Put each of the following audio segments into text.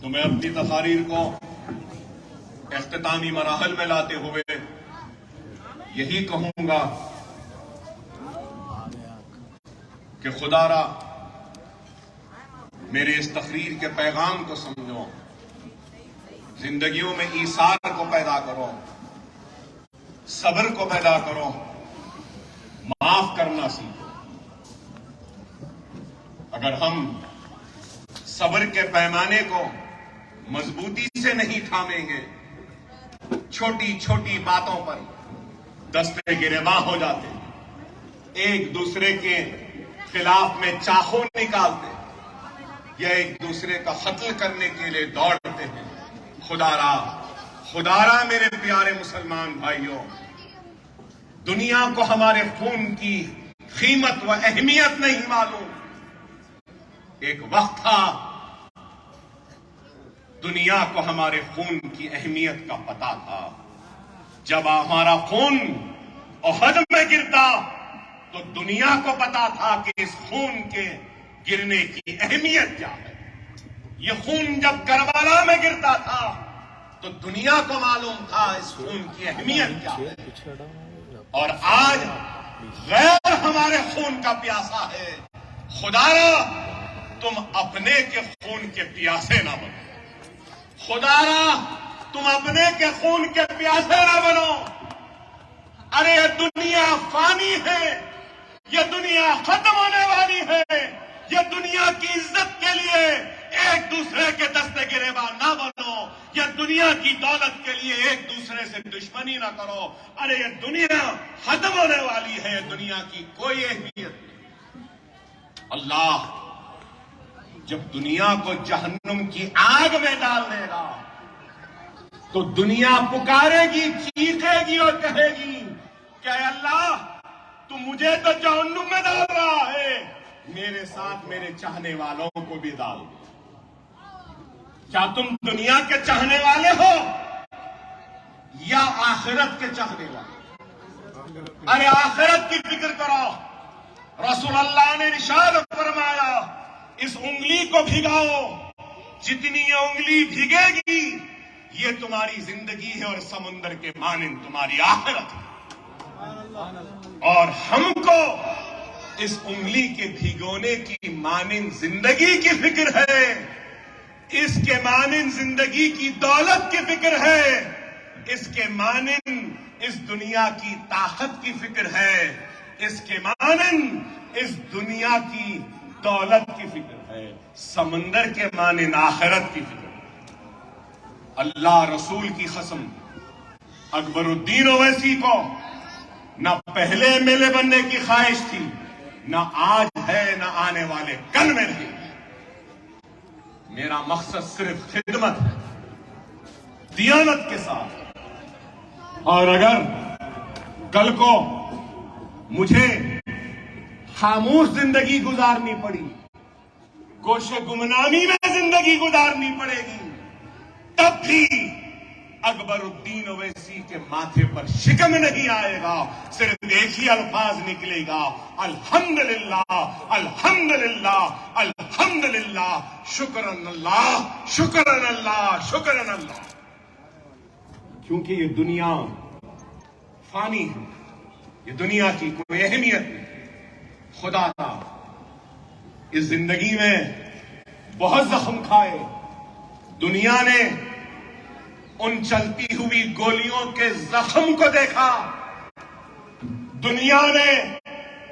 تو میں اپنی تقاریر کو اختتامی مراحل میں لاتے ہوئے یہی کہوں گا کہ خدا را میرے اس تقریر کے پیغام کو سمجھو، زندگیوں میں ایثار کو پیدا کرو، صبر کو پیدا کرو، معاف کرنا سیکھو۔ اگر ہم صبر کے پیمانے کو مضبوطی سے نہیں تھامیں گے، چھوٹی چھوٹی باتوں پر دستے گریباں ہو جاتے ہیں، ایک دوسرے کے خلاف میں چاقو نکالتے یا ایک دوسرے کا قتل کرنے کے لیے دوڑتے ہیں۔ خدا را میرے پیارے مسلمان بھائیوں، دنیا کو ہمارے خون کی قیمت و اہمیت نہیں معلوم۔ ایک وقت تھا دنیا کو ہمارے خون کی اہمیت کا پتہ تھا۔ جب ہمارا خون احد میں گرتا تو دنیا کو پتا تھا کہ اس خون کے گرنے کی اہمیت کیا ہے۔ یہ خون جب کربلا میں گرتا تھا تو دنیا کو معلوم تھا اس خون کی اہمیت کیا ہے۔ اور آج غیر ہمارے خون کا پیاسا ہے۔ خدا را تم اپنے کے خون کے پیاسے نہ بنو، خدا را تم اپنے کے خون کے پیاسے نہ بنو۔ ارے یہ دنیا فانی ہے، یہ دنیا ختم ہونے والی ہے۔ یہ دنیا کی عزت کے لیے ایک دوسرے کے دستے گریباں نہ بنو، یہ دنیا کی دولت کے لیے ایک دوسرے سے دشمنی نہ کرو۔ ارے یہ دنیا ختم ہونے والی ہے، یہ دنیا کی کوئی اہمیت نہیں۔ اللہ جب دنیا کو جہنم کی آگ میں ڈال دے گا تو دنیا پکارے گی، چیخے گی اور کہے گی کہ اے اللہ تو مجھے تو جہنم میں ڈال رہا ہے، میرے ساتھ میرے چاہنے والوں کو بھی ڈال دو۔ کیا تم دنیا کے چاہنے والے ہو یا آخرت کے چاہنے والے؟ ارے آخرت کی فکر کرو۔ رسول اللہ نے ارشاد فرمایا اس انگلی کو بھگاؤ، جتنی یہ انگلی بھیگے گی یہ تمہاری زندگی ہے اور سمندر کے مانند تمہاری آخرت ہے۔ اور ہم کو اس انگلی کے بھگونے کی مانند زندگی کی فکر ہے، اس کے مانند زندگی کی دولت کی فکر ہے، اس کے مانند اس دنیا کی طاقت کی فکر ہے، اس کے مانند اس دنیا کی دولت کی فکر ہے، سمندر کے مانند آخرت کی فکر ہے۔ اللہ رسول کی قسم، اکبر الدین اویسی کو نہ پہلے ایم ایل اے بننے کی خواہش تھی، نہ آج ہے، نہ آنے والے کل میں رہے گی۔ میرا مقصد صرف خدمت ہے، دیانت کے ساتھ۔ اور اگر کل کو مجھے خاموش زندگی گزارنی پڑی، گوشے گمنامی میں زندگی گزارنی پڑے گی، تب بھی اکبر الدین اویسی کے ماتھے پر شکم نہیں آئے گا، صرف ایک ہی الفاظ نکلے گا، الحمدللہ الحمدللہ الحمدللہ، شکرن اللہ شکرن اللہ شکرن اللہ۔ کیونکہ یہ دنیا فانی ہے، یہ دنیا کی کوئی اہمیت نہیں۔ خدا تھا اس زندگی میں بہت زخم کھائے، دنیا نے ان چلتی ہوئی گولیوں کے زخم کو دیکھا، دنیا نے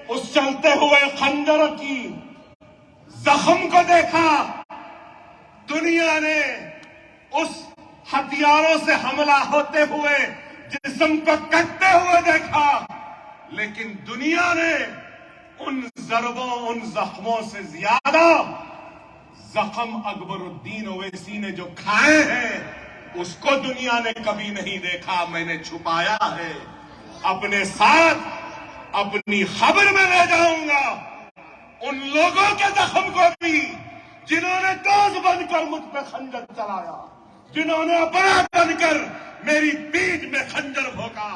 اس چلتے ہوئے خنجر کی زخم کو دیکھا، دنیا نے اس ہتھیاروں سے حملہ ہوتے ہوئے جسم کو کٹتے ہوئے دیکھا، لیکن دنیا نے ان ضربوں، ان زخموں سے زیادہ زخم اکبر الدین اویسی نے جو کھائے ہیں اس کو دنیا نے کبھی نہیں دیکھا۔ میں نے چھپایا ہے، اپنے ساتھ اپنی خبر میں لے جاؤں گا ان لوگوں کے زخم کو بھی جنہوں نے دوست بن کر مجھ پہ خنجر چلایا، جنہوں نے اپنا بن کر میری پیٹھ میں خنجر بھونکا،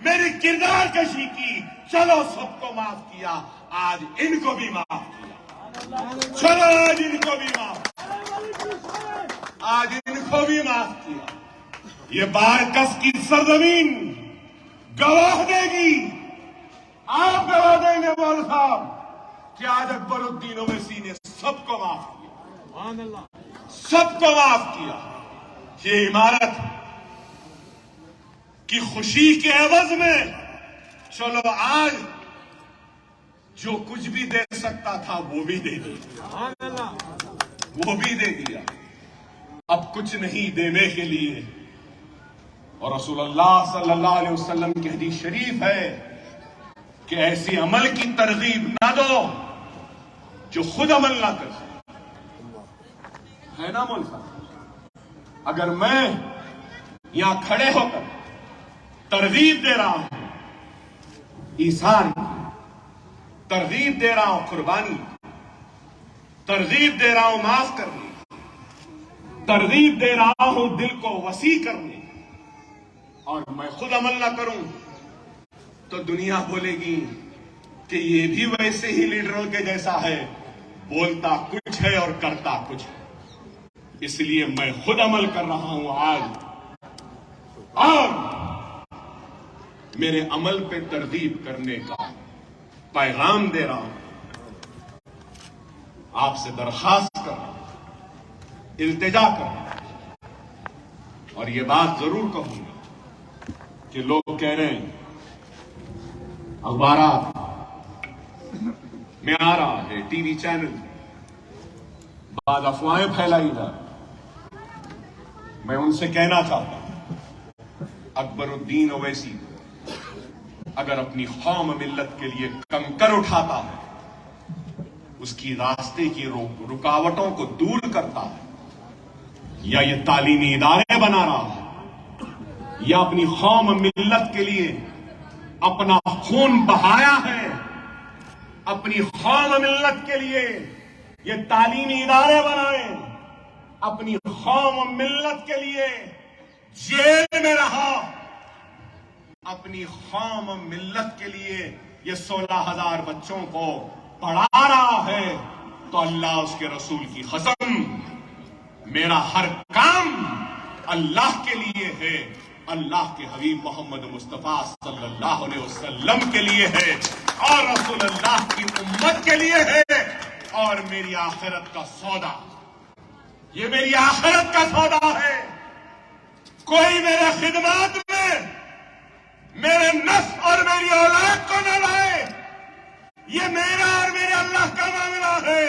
میری کردار کشی کی۔ چلو سب کو معاف کیا، آج ان کو بھی معاف کیا، چلو آج ان کو بھی معاف۔ آج ان کو بھی معاف کیا. یہ بارکس کی سرزمین گواہ دے گی، آپ گواہ دیں گے مول صاحب کہ آج اکبر الدین اویسی نے سب کو معاف کیا، سب کو معاف کیا. یہ عمارت کی خوشی کے عوض میں چلو آج جو کچھ بھی دے سکتا تھا وہ بھی دے دیا، وہ بھی دے دیا. اب کچھ نہیں دینے کے لیے. اور رسول اللہ صلی اللہ علیہ وسلم کی حدیث شریف ہے کہ ایسی عمل کی ترغیب نہ دو جو خود عمل نہ کر سکے. ہے نا مول صاحب؟ اگر میں یہاں کھڑے ہو کر ترغیب دے رہا ہوں ایثار کی، ترغیب دے رہا ہوں قربانی، ترغیب دے رہا ہوں معاف کرنے، ترغیب دے رہا ہوں دل کو وسیع کرنے، اور میں خود عمل نہ کروں تو دنیا بولے گی کہ یہ بھی ویسے ہی لیڈروں کے جیسا ہے، بولتا کچھ ہے اور کرتا کچھ ہے. اس لیے میں خود عمل کر رہا ہوں آج، اور میرے عمل پہ ترغیب کرنے کا پیغام دے رہا ہوں. آپ سے درخواست کر رہا ہوں، التجا کر رہا ہوں. اور یہ بات ضرور کہوں گا کہ لوگ کہہ رہے ہیں اخبارات میں آ رہا ہے، ٹی وی چینل بعض افواہیں پھیلائی جا رہی. میں ان سے کہنا چاہتا ہوں اکبر الدین اویسی اگر اپنی قوم ملت کے لیے کنکر اٹھاتا ہے، اس کی راستے کی رکاوٹوں کو دور کرتا ہے، یا یہ تعلیمی ادارے بنا رہا ہے، یا اپنی قوم ملت کے لیے اپنا خون بہایا ہے، اپنی قوم ملت کے لیے یہ تعلیمی ادارے بنائے، اپنی قوم ملت کے لیے جیل میں رہا، اپنی قوم ملت کے لیے یہ 16,000 بچوں کو پڑھا رہا ہے، تو اللہ اس کے رسول کی قسم میرا ہر کام اللہ کے لیے ہے، اللہ کے حبیب محمد مصطفیٰ صلی اللہ علیہ وسلم کے لیے ہے، اور رسول اللہ کی امت کے لیے ہے، اور میری آخرت کا سودا، یہ میری آخرت کا سودا ہے. کوئی میرے خدمات میں میرے نفس اور میری اولاد کو نہ لائے، یہ میرا اور میرے اللہ کا معاملہ ہے.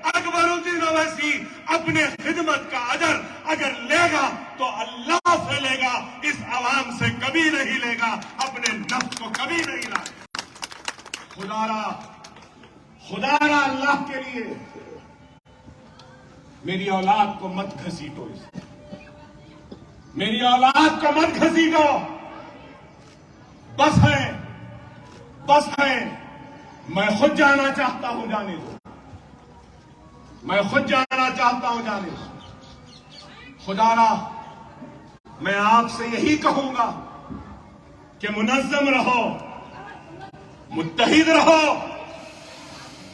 اکبر الدین اویسی اپنے خدمت کا اجر اگر لے گا تو اللہ سے لے گا، اس عوام سے کبھی نہیں لے گا، اپنے نفس کو کبھی نہیں لائے. خدا را اللہ کے لیے میری اولاد کو مت گھسیٹو، میری اولاد کو مت گھسیٹو. بس ہے میں خود جانا چاہتا ہوں، جانے دو. میں خود جانا چاہتا ہوں، جانے دو. خدا را میں آپ سے یہی کہوں گا کہ منظم رہو، متحد رہو،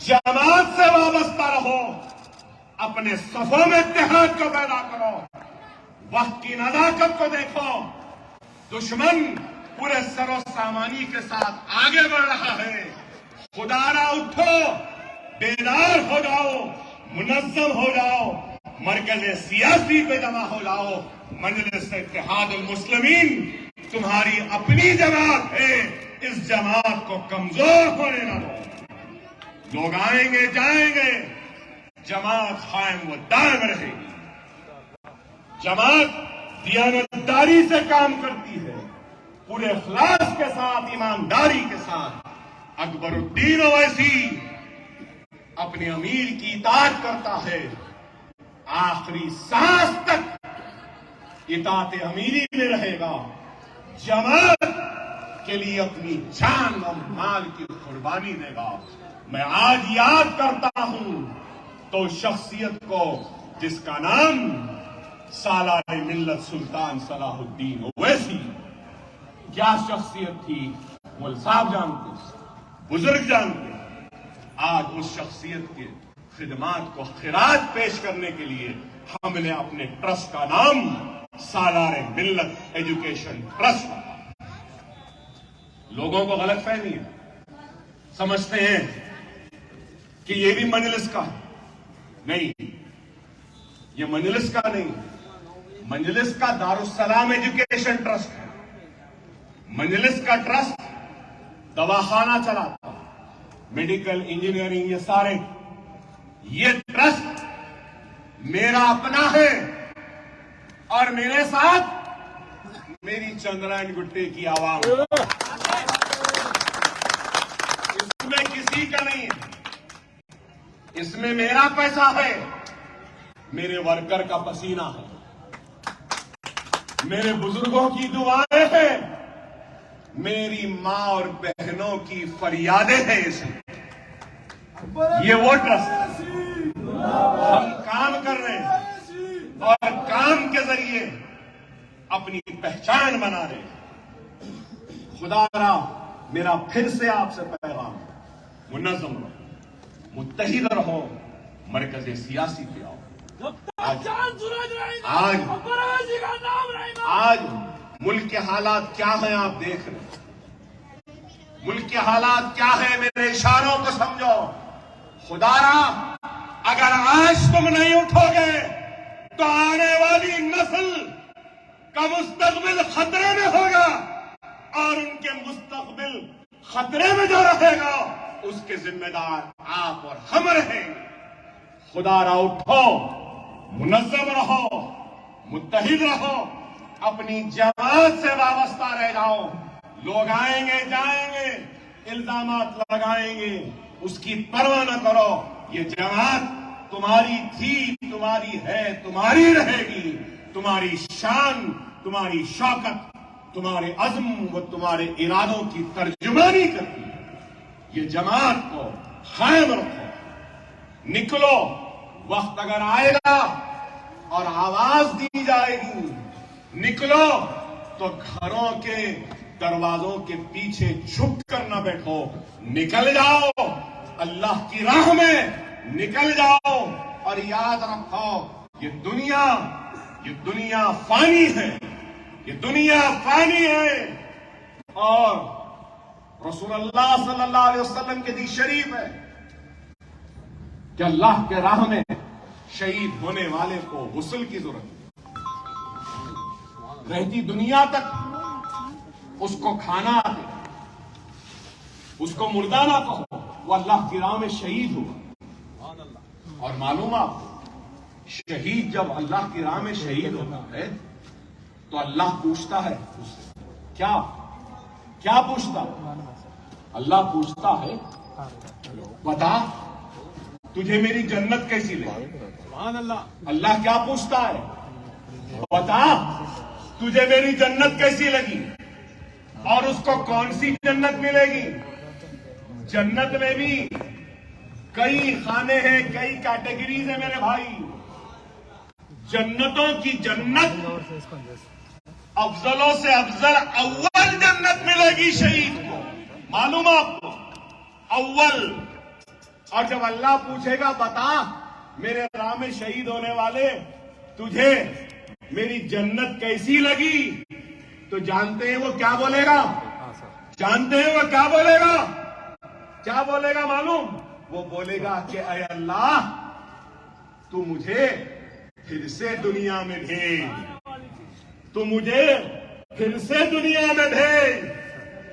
جماعت سے وابستہ رہو، اپنے صفوں میں اتحاد کو پیدا کرو. وقت کی نزاکت کو دیکھو، دشمن پورے سر و سامانی کے ساتھ آگے بڑھ رہا ہے. خدا را اٹھو، بیدار ہو جاؤ، منظم ہو جاؤ، مرکز سیاسی پہ جمع ہو جاؤ. مجلس اتحاد المسلمین تمہاری اپنی جماعت ہے، اس جماعت کو کمزور ہونے نہ دو. لوگ آئیں گے جائیں گے، جماعت قائم و دائم رہے گی. جماعت دیانتداری سے کام کرتی ہے، پورے اخلاص کے ساتھ، ایمانداری کے ساتھ. اکبر الدین اویسی اپنے امیر کی اطاعت کرتا ہے، آخری سانس تک اطاعت امیری میں رہے گا. جماعت کے لیے اپنی جان اور مال کی قربانی دے گا. میں آج یاد کرتا ہوں تو شخصیت کو جس کا نام سالار ملت سلطان صلاح الدین اویسی. کیا شخصیت تھی، مول صاحب جانتے، بزرگ جانتے. آج اس شخصیت کے خدمات کو خراج پیش کرنے کے لیے ہم نے اپنے ٹرسٹ کا نام سالار ملت ایجوکیشن ٹرسٹ رکھا۔ لوگوں کو غلط فہمی ہے، سمجھتے ہیں کہ یہ بھی مجلس کا ہے۔ نہیں، یہ مجلس کا نہیں، مجلس کا دارالسلام ایجوکیشن ٹرسٹ ہے۔ مجلس کا ٹرسٹ دواخانہ چلاتا، میڈیکل انجینئرنگ، یہ سارے، یہ ٹرسٹ میرا اپنا ہے اور میرے ساتھ میری چندرائن گٹے کی عوام، اس میں کسی کا نہیں ہے، اس میں میرا پیسہ ہے، میرے ورکر کا پسینہ ہے، میرے بزرگوں کی دعائیں ہیں، میری ماں اور بہنوں کی فریادیں ہیں۔ اس میں یہ وہ ٹرسٹ ہم کام کر رہے ہیں اور کام کے ذریعے اپنی پہچان بنا رہے ہیں۔ خدا را میرا پھر سے آپ سے پیغام، منظم رہو، متحد رہو، مرکز سیاسی پہ آؤ۔ آج ملک کے حالات کیا ہیں آپ دیکھ رہے ہیں، ملک کے حالات کیا ہیں، میرے اشاروں کو سمجھو۔ خدا را اگر آج تم نہیں اٹھو گے تو آنے والی نسل کا مستقبل خطرے میں ہوگا، اور ان کے مستقبل خطرے میں جو رہے گا اس کے ذمہ دار آپ اور ہم رہیں گے۔ خدا را اٹھو، منظم رہو، متحد رہو، اپنی جماعت سے وابستہ رہ جاؤ۔ لوگ آئیں گے جائیں گے، الزامات لگائیں گے، اس کی پرواہ نہ کرو۔ یہ جماعت تمہاری تھی، تمہاری ہے، تمہاری رہے گی۔ تمہاری شان، تمہاری شوکت، تمہارے عزم و تمہارے ارادوں کی ترجمانی کرتی ہے۔ یہ جماعت کو قائم رکھو، نکلو، وقت اگر آئے گا اور آواز دی جائے گی، نکلو تو گھروں کے دروازوں کے پیچھے چھپ کر نہ بیٹھو، نکل جاؤ، اللہ کی راہ میں نکل جاؤ، اور یاد رکھو یہ دنیا فانی ہے، یہ دنیا فانی ہے، اور رسول اللہ صلی اللہ علیہ وسلم کے حدیث شریف ہے کہ اللہ کے راہ میں شہید ہونے والے کو غسل کی ضرورت ہے۔ رہتی دنیا تک اس کو کھانا دے، اس کو مردہ نہ کہو، وہ اللہ کی راہ میں شہید ہوا۔ اور معلوم آپ کو، شہید جب اللہ کی راہ میں شہید ہوتا ہے تو اللہ پوچھتا ہے اس سے، کیا پوچھتا؟ اللہ پوچھتا ہے بتا تجھے میری جنت کیسی لگی؟ اللہ کیا پوچھتا ہے؟ بتا تجھے میری جنت کیسی لگی؟ اور اس کو کون سی جنت ملے گی؟ جنت میں بھی کئی خانے ہیں، کئی کیٹیگریز ہیں میرے بھائی۔ جنتوں کی جنت افضلوں سے افضل اول جنت ملے گی شہید کو، معلوم آپ کو، اول۔ اور جب اللہ پوچھے گا بتا میرے راہ میں شہید ہونے والے تجھے میری جنت کیسی لگی، تو جانتے ہیں وہ کیا بولے گا؟ جانتے ہیں وہ کیا بولے گا؟ کیا بولے گا معلوم؟ وہ بولے گا کہ اے اللہ تو مجھے پھر سے دنیا میں بھیج، تو مجھے پھر سے دنیا میں بھیج۔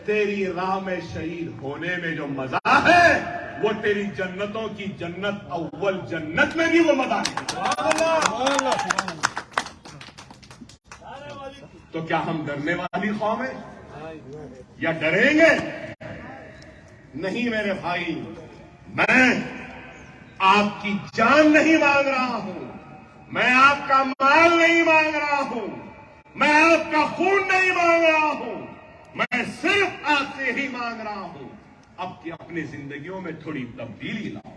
تیری راہ میں شہید ہونے میں جو مزہ ہے وہ تیری جنتوں کی جنت اول جنت میں بھی وہ مزہ ہے۔ تو کیا ہم ڈرنے والی قوم ہیں یا ڈریں گے؟ نہیں میرے بھائی، میں آپ کی جان نہیں مانگ رہا ہوں، میں آپ کا مال نہیں مانگ رہا ہوں، میں آپ کا خون نہیں مانگ رہا ہوں، میں صرف آپ سے ہی مانگ رہا ہوں اب کہ اپنی زندگیوں میں تھوڑی تبدیلی لاؤ،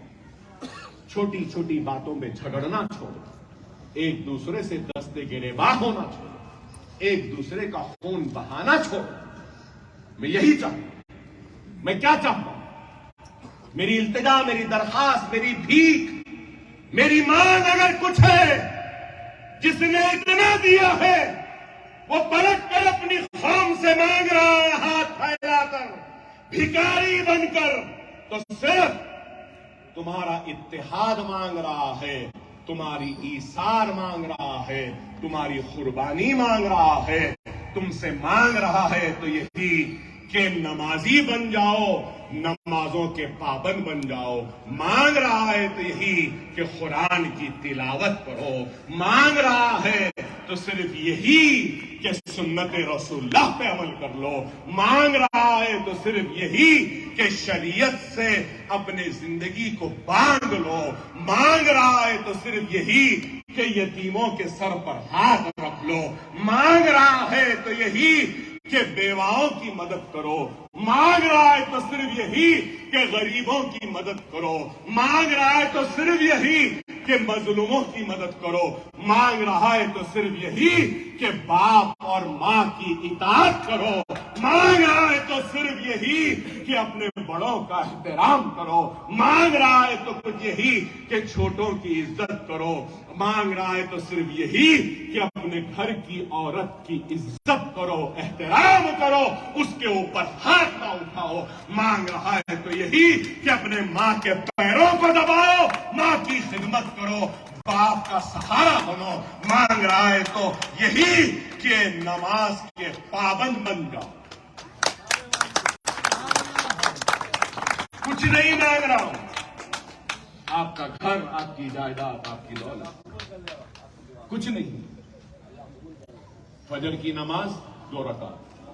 چھوٹی چھوٹی باتوں میں جھگڑنا چھوڑو، ایک دوسرے سے دستے گریباں ہونا چھوڑو، ایک دوسرے کا خون بہانا چھوڑو۔ میں یہی چاہتا ہوں۔ میں کیا چاہتا ہوں؟ میری التجا، میری درخواست، میری بھیک میری مانگ اگر کچھ ہے، جس نے اتنا دیا ہے وہ پلٹ کر اپنی قوم سے مانگ رہا ہے ہاتھ پھیلا کر، بھکاری بن کر، تو صرف تمہارا اتحاد مانگ رہا ہے، تمہاری ایثار مانگ رہا ہے، تمہاری قربانی مانگ رہا ہے، تم سے مانگ رہا ہے تو یہی کہ نمازی بن جاؤ، نمازوں کے پابند بن جاؤ، مانگ رہا ہے تو یہی کہ قرآن کی تلاوت کرو، مانگ رہا ہے تو صرف یہی کہ سنت رسول اللہ پہ عمل کر لو، مانگ رہا ہے تو صرف یہی کہ شریعت سے اپنے زندگی کو باندھ لو، مانگ رہا ہے تو صرف یہی کہ یتیموں کے سر پر ہاتھ رکھ لو، مانگ رہا ہے تو یہی کہ بیواؤں کی مدد کرو، مانگ رہا ہے تو صرف یہی کہ غریبوں کی مدد کرو، مانگ رہا ہے تو صرف یہی کہ مظلوموں کی مدد کرو، مانگ رہا ہے تو صرف یہی کہ باپ اور ماں کی اطاعت کرو، مانگ رہا ہے تو صرف یہی کہ اپنے بڑوں کا احترام کرو، مانگ رہا ہے تو کچھ یہی کہ چھوٹوں کی عزت کرو، مانگ رہا ہے تو صرف یہی کہ اپنے گھر کی عورت کی عزت کرو، احترام کرو، اس کے اوپر ہاتھ نہ اٹھاؤ، مانگ رہا ہے تو یہی کہ اپنے ماں کے پیروں کو دباؤ، ماں کی خدمت کرو، باپ کا سہارا بنو، مانگ رہا ہے تو یہی کہ نماز کے پابند بن جاؤ۔ کچھ نہیں مانگ رہا ہوں، آپ کا گھر، آپ کی جائیداد، آپ کی دولت، کچھ نہیں۔ فجر کی نماز 2 رکعت،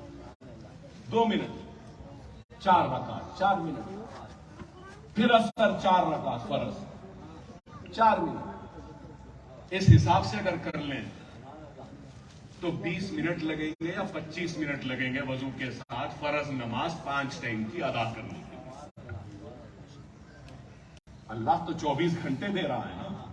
2 منٹ، 4 رکعت، 4 منٹ، پھر عصر 4 رکعت فرض، 4 منٹ۔ اس حساب سے اگر کر لیں تو 20 منٹ لگیں گے یا 25 منٹ لگیں گے وضو کے ساتھ فرض نماز 5 ٹائم کی ادا کرنے کی۔ اللہ تو 24 گھنٹے دے رہا ہے نا،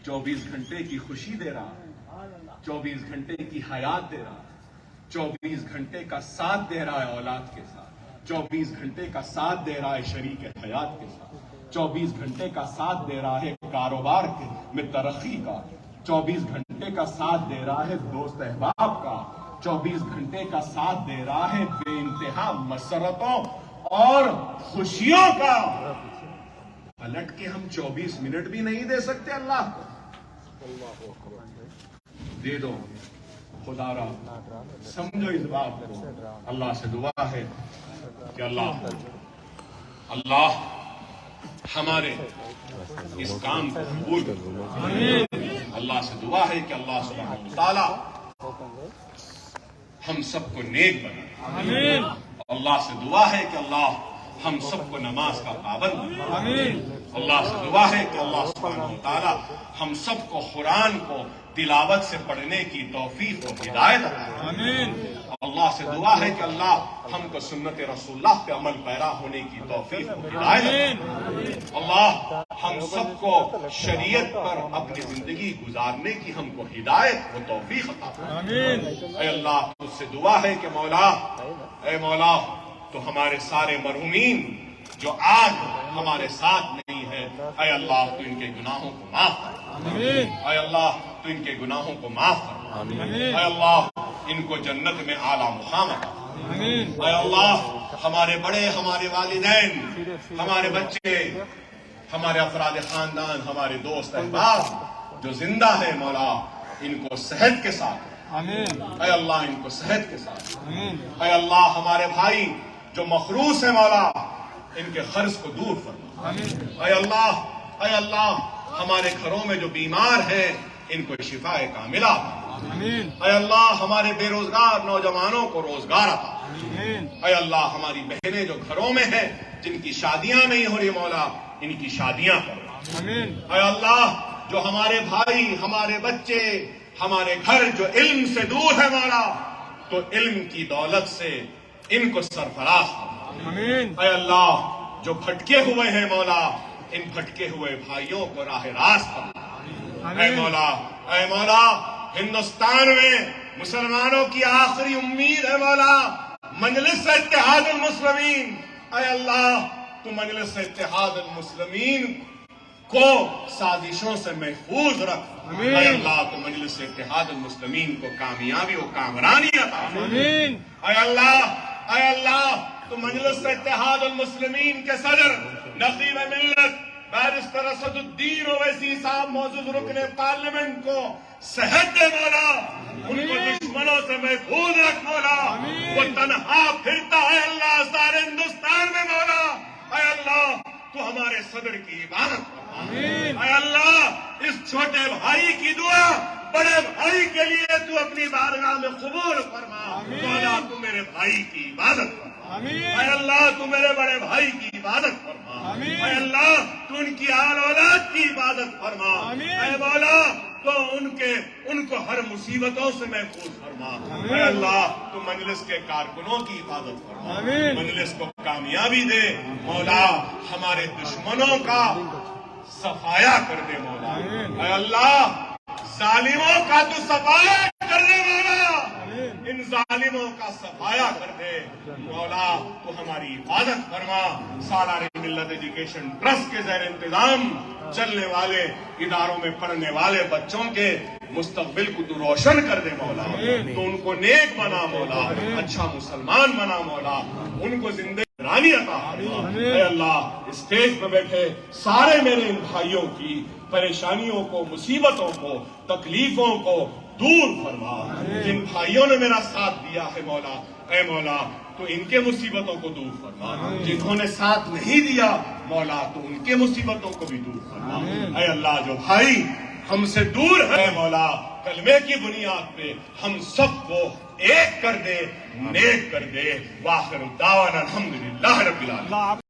24 گھنٹے کی خوشی دے رہا ہے، 24 گھنٹے کی حیات دے رہا ہے، 24 گھنٹے کا ساتھ دے رہا ہے اولاد کے ساتھ، 24 گھنٹے کا ساتھ دے رہا ہے شریک حیات کے ساتھ، 24 گھنٹے کا ساتھ دے رہا ہے کاروبار میں ترقی کا، 24 گھنٹے کا ساتھ دے رہا ہے دوست احباب کا، 24 گھنٹے کا ساتھ دے رہا ہے بے انتہا مسرتوں اور خوشیوں کا۔ پلٹ کے ہم 24 منٹ بھی نہیں دے سکتے اللہ کو؟ دے دو خدا را، سمجھو اس بات کو۔ اللہ سے دعا ہے کہ اللہ ہمارے اس کام کو قبول کرے۔ اللہ سے دعا ہے کہ اللہ سبحانہ وتعالی ہم سب کو نیک بنائے۔ اللہ سے دعا ہے کہ اللہ ہم سب کو نماز کا پابند بنائے۔ اللہ سے دعا ہے کہ اللہ سبحانہ وتعالی ہم سب کو قرآن کو تلاوت سے پڑھنے کی توفیق و ہدایت عطا۔ اللہ سے دعا ہے کہ اللہ ہم کو سنت رسول اللہ پہ عمل پیرا ہونے کی توفیق و ہدایت عطا۔ اللہ ہم سب کو شریعت پر اپنی زندگی گزارنے کی ہم کو ہدایت و توفیق عطا۔ اے اللہ تجھ سے دعا ہے کہ مولا، اے مولا تو ہمارے سارے مرحومین جو آج ہمارے ساتھ نہیں ہے، اے اللہ تو ان کے گناہوں کو معاف کر، اے اللہ تو ان کے گناہوں کو معاف کر، اے اللہ ان کو جنت میں اعلیٰ مقام عطا، اے اللہ ہمارے بڑے، ہمارے والدین، ہمارے بچے، ہمارے افراد خاندان، ہمارے دوست احباب جو زندہ ہے مولا، ان کو صحت کے ساتھ، اے اللہ ان کو صحت کے ساتھ، اے اللہ ہمارے بھائی جو مخروص ہیں مولا، ان کے قرض کو دور فرما، اے اللہ ہمارے گھروں میں جو بیمار ہیں ان کو شفا کاملہ، اے اللہ ہمارے بے روزگار نوجوانوں کو روزگار عطا، اے اللہ ہماری بہنیں جو گھروں میں ہیں جن کی شادیاں نہیں ہو رہی مولا، ان کی شادیاں کرو، اے اللہ جو ہمارے بھائی، ہمارے بچے، ہمارے گھر جو علم سے دور ہے مولا، تو علم کی دولت سے ان کو سرفراز کرو، اے اللہ جو بھٹکے ہوئے ہیں مولا، ان بھٹکے ہوئے بھائیوں کو راہ راست کرو، اے مولا ہندوستان میں مسلمانوں کی آخری امید ہے مولا مجلس اتحاد المسلمین، اے اللہ تو مجلس اتحاد المسلمین کو سازشوں سے محفوظ رکھ۔ اے اللہ تو مجلس اتحاد المسلمین کو کامیابی و کامرانی عطا فرما۔ اے اللہ تو مجلس اتحاد المسلمین کے صدر نقیب ملت بیرسٹر اسد الدین اویسی صاحب معزز رکن پارلیمنٹ کو صحت دے مولا، ان کو دشمنوں سے محفوظ رکھ مولا۔ وہ تنہا پھرتا ہے اللہ سارے ہندوستان میں مولا۔ اے اللہ تو ہمارے صدر کی عبادت فرما۔ اے اللہ اس چھوٹے بھائی کی دعا بڑے بھائی کے لیے تو اپنی بارگاہ میں قبول فرما۔ مولا تو میرے بھائی کی عبادت فرما۔ اے اللہ تو میرے بڑے بھائی کی عبادت فرما۔ اے اللہ تو ان کی آل اولاد کی عبادت فرما۔ اے مولا تو ان کو ہر مصیبتوں سے محفوظ فرما۔ اے اللہ تو مجلس کے کارکنوں کی عبادت فرما، مجلس کو کامیابی دے مولا، ہمارے دشمنوں کا صفایا کر دے مولا۔ اے اللہ ظالموں کا تو صفایا کر دے مولا، ان ظالموں کا صفایا کر دے مولا، تو ہماری حفاظت فرما۔ سالار ملت ایجوکیشن ٹرسٹ کے زیر انتظام چلنے والے اداروں میں پڑھنے والے بچوں کے مستقبل کو تو روشن کر دے مولا، تو ان کو نیک بنا مولا، اچھا مسلمان بنا مولا، ان کو زندگی عطا فرما۔ اے اللہ اسٹیج پہ بیٹھے سارے میرے ان بھائیوں کی پریشانیوں کو، مصیبتوں کو، تکلیفوں کو دور فرما۔ جن بھائیوں نے میرا ساتھ دیا ہے مولا، اے مولا تو ان کے مصیبتوں کو دور فرما، جنہوں نے ساتھ نہیں دیا مولا تو ان کے مصیبتوں کو بھی دور فرما۔ اے اللہ جو بھائی ہم سے دور ہے مولا، کلمے کی بنیاد پہ ہم سب کو ایک کر دے، نیک کر دے۔ وآخر دعوانا الحمدللہ رب العالمین۔